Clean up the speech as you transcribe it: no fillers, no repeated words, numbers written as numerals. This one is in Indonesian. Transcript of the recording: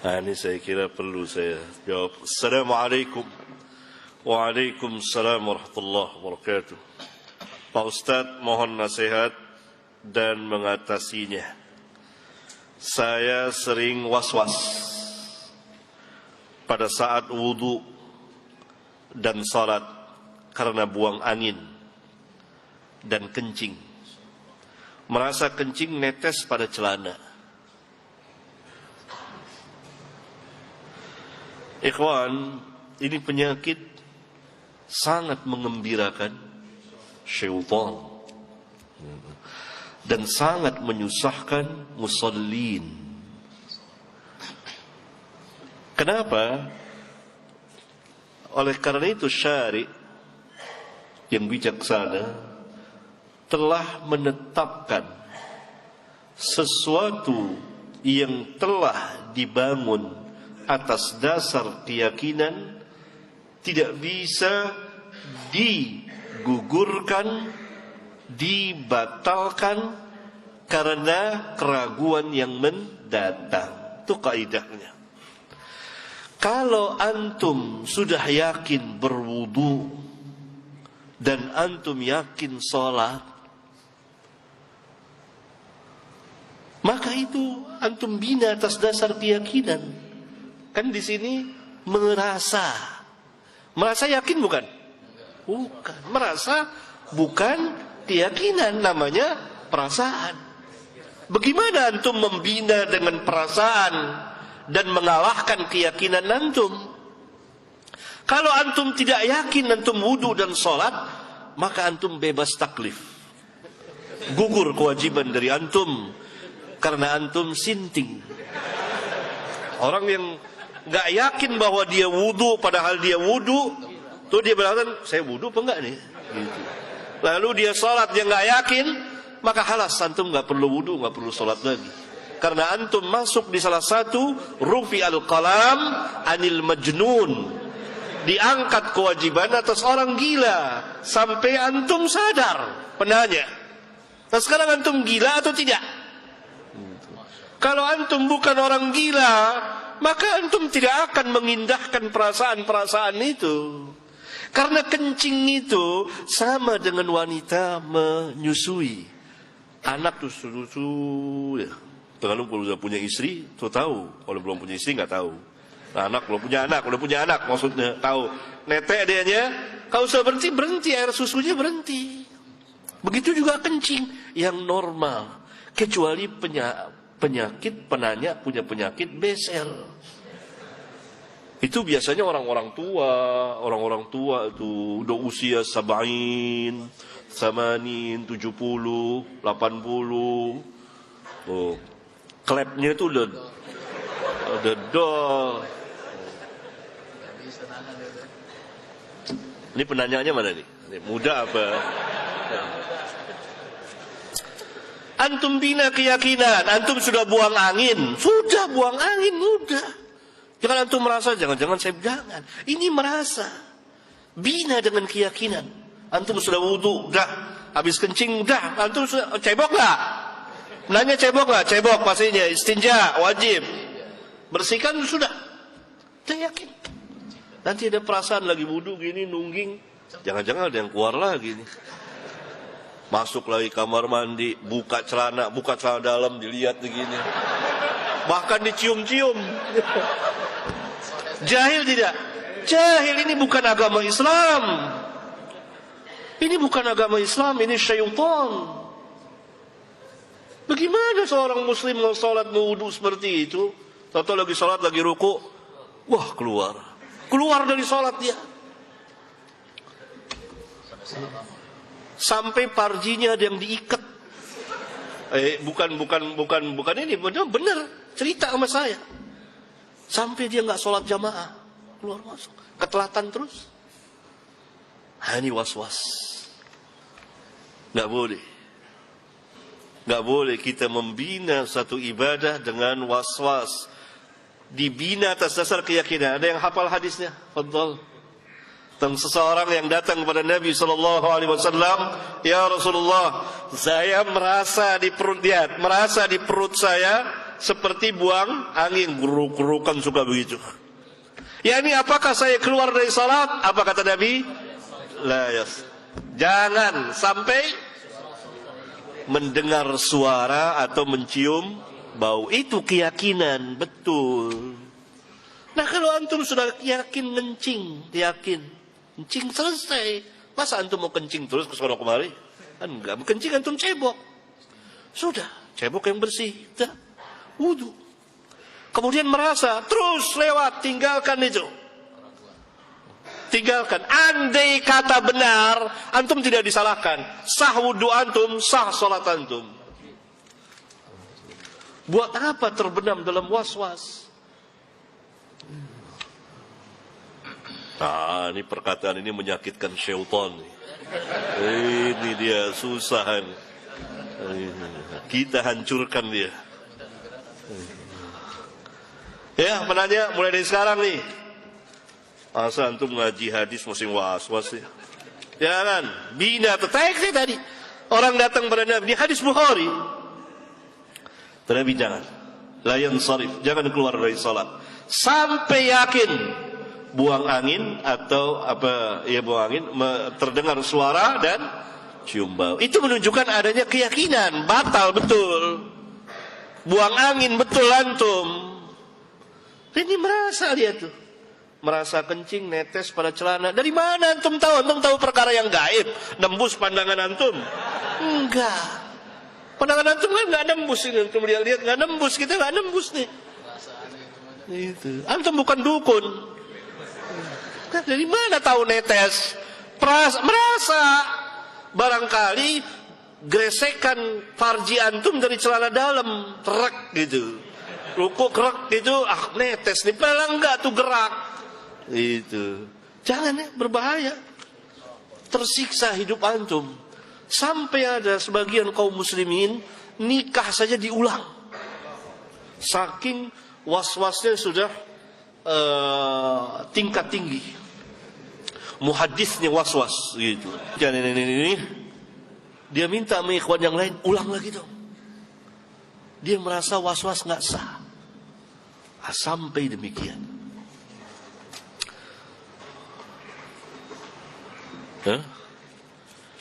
Nah, ini saya kira perlu saya jawab. Assalamualaikum. Waalaikumsalam warahmatullahi wabarakatuh. Pak Ustadz, mohon nasihat dan mengatasinya. Saya sering was-was pada saat wudu dan salat karena buang angin dan kencing. Merasa kencing netes pada celana. Ikhwan, ini penyakit sangat mengembirakan syaitan dan sangat menyusahkan musallin. Kenapa? Oleh karena itu syari' yang bijaksana telah menetapkan sesuatu yang telah dibangun atas dasar keyakinan tidak bisa digugurkan, dibatalkan karena keraguan yang mendatang. Itu kaidahnya. Kalau antum sudah yakin berwudu dan antum yakin sholat, maka itu antum bina atas dasar keyakinan. Kan di sini merasa yakin bukan? Bukan. Merasa bukan keyakinan, namanya perasaan. Bagaimana antum membina dengan perasaan dan mengalahkan keyakinan antum? Kalau antum tidak yakin antum wudu dan sholat, maka antum bebas taklif. Gugur kewajiban dari antum karena antum sinting. Orang yang nggak yakin bahwa dia wudu padahal dia wudu, tuh dia berkata, saya wudu apa enggak nih? Gitu. Lalu dia sholat, dia nggak yakin, maka halas, antum nggak perlu wudu, nggak perlu sholat lagi. Karena antum masuk di salah satu rufi al-qalam anil majnun, diangkat kewajiban atas orang gila sampai antum sadar. Penanya, nah sekarang antum gila atau tidak? Kalau antum bukan orang gila, maka antum tidak akan mengindahkan perasaan-perasaan itu. Karena kencing itu sama dengan wanita menyusui. Anak tuh susu ya. Kalau sudah punya istri, tuh tahu. Kalau belum punya istri nggak tahu. Nah, anak belum punya anak, udah punya anak maksudnya tahu. Netek dianya, kalau sudah berhenti air susunya berhenti. Begitu juga kencing yang normal, kecuali penyakit penanya punya penyakit besel. Itu biasanya orang-orang tua itu udah usia 70, 80, 80. Oh, klepnya itu udah dol. Ini penanyanya mana nih? Ini muda apa? Antum bina keyakinan, antum sudah buang angin, udah. Jangan antum merasa, jangan. Ini merasa, bina dengan keyakinan. Antum sudah wudu, udah. Habis kencing, udah. Antum sudah cebok nggak? Nanya cebok nggak? Cebok pastinya, istinja wajib. Bersihkan sudah. Udah yakin. Nanti ada perasaan lagi wudu gini nungging, jangan-jangan ada yang keluar lagi nih. Masuk lagi kamar mandi, buka celana dalam, dilihat begini. Bahkan dicium-cium. Jahil tidak? Jahil, ini bukan agama Islam. Ini bukan agama Islam, ini syaitan. Bagaimana seorang muslim mau sholat, mau wudu seperti itu? Tahu lagi sholat, lagi ruku, wah keluar dari sholat dia. Sampai parjinya ada yang diikat. Bukan ini, benar cerita sama saya. Sampai dia nggak sholat jamaah, keluar masuk, ketelatan terus. Ini was-was. Nggak boleh kita membina satu ibadah dengan was-was. Dibina atas dasar keyakinan. Ada yang hafal hadisnya? Fadhal. Tentang seseorang yang datang kepada Nabi SAW, ya Rasulullah, saya merasa di perut saya seperti buang angin, geruk-gerukan suka begitu. Ya ini apakah saya keluar dari salat? Apa kata Nabi? La yas. Jangan sampai mendengar suara atau mencium bau. Itu keyakinan, betul. Nah kalau antum sudah yakin ngencing, yakin kencing selesai. Masa antum mau kencing terus ke sono kemari? Kan enggak, kencing antum cebok. Sudah, cebok yang bersih, dah, wudu. Kemudian merasa, terus lewat, tinggalkan itu. Tinggalkan. Andai kata benar, antum tidak disalahkan. Sah wudu antum, sah salat antum. Buat apa terbenam dalam was-was? Nah, ini perkataan ini menyakitkan syaitan. Ini dia susah. Kita hancurkan dia. Ya, penanya mulai dari sekarang nih. Masa antum ngaji hadis musim was-was ya? Jangan, bina tetek tadi. Orang datang pada Nabi, hadis Bukhari. Nabi jangan. La yansarif, jangan keluar dari salat sampai yakin buang angin atau apa ya, buang angin terdengar suara dan cium bau. Itu menunjukkan adanya keyakinan, batal betul. Buang angin betul antum. Ini merasa dia tuh, merasa kencing netes pada celana. Dari mana antum tahu? Antum tahu perkara yang gaib, nembus pandangan antum? Enggak. Pandangan antum kan nggak nembus ini. Antum lihat nggak nembus, kita nggak nembus nih. Itu. Antum bukan dukun. Nah, dari mana tahu netes? Merasa barangkali gesekan farji antum dari celana dalam, terak gitu. Rukuk gerak gitu, netes nih, padahal enggak tuh gerak. Itu. Jangan ya, berbahaya. Tersiksa hidup antum. Sampai ada sebagian kaum muslimin nikah saja diulang. Saking was-wasnya sudah tingkat tinggi. Muhadisnya was-was gitu. Dan ini dia minta sama ikhwan yang lain, ulang lagi dong. Dia merasa was-was nggak sah. Sampai demikian. Hah?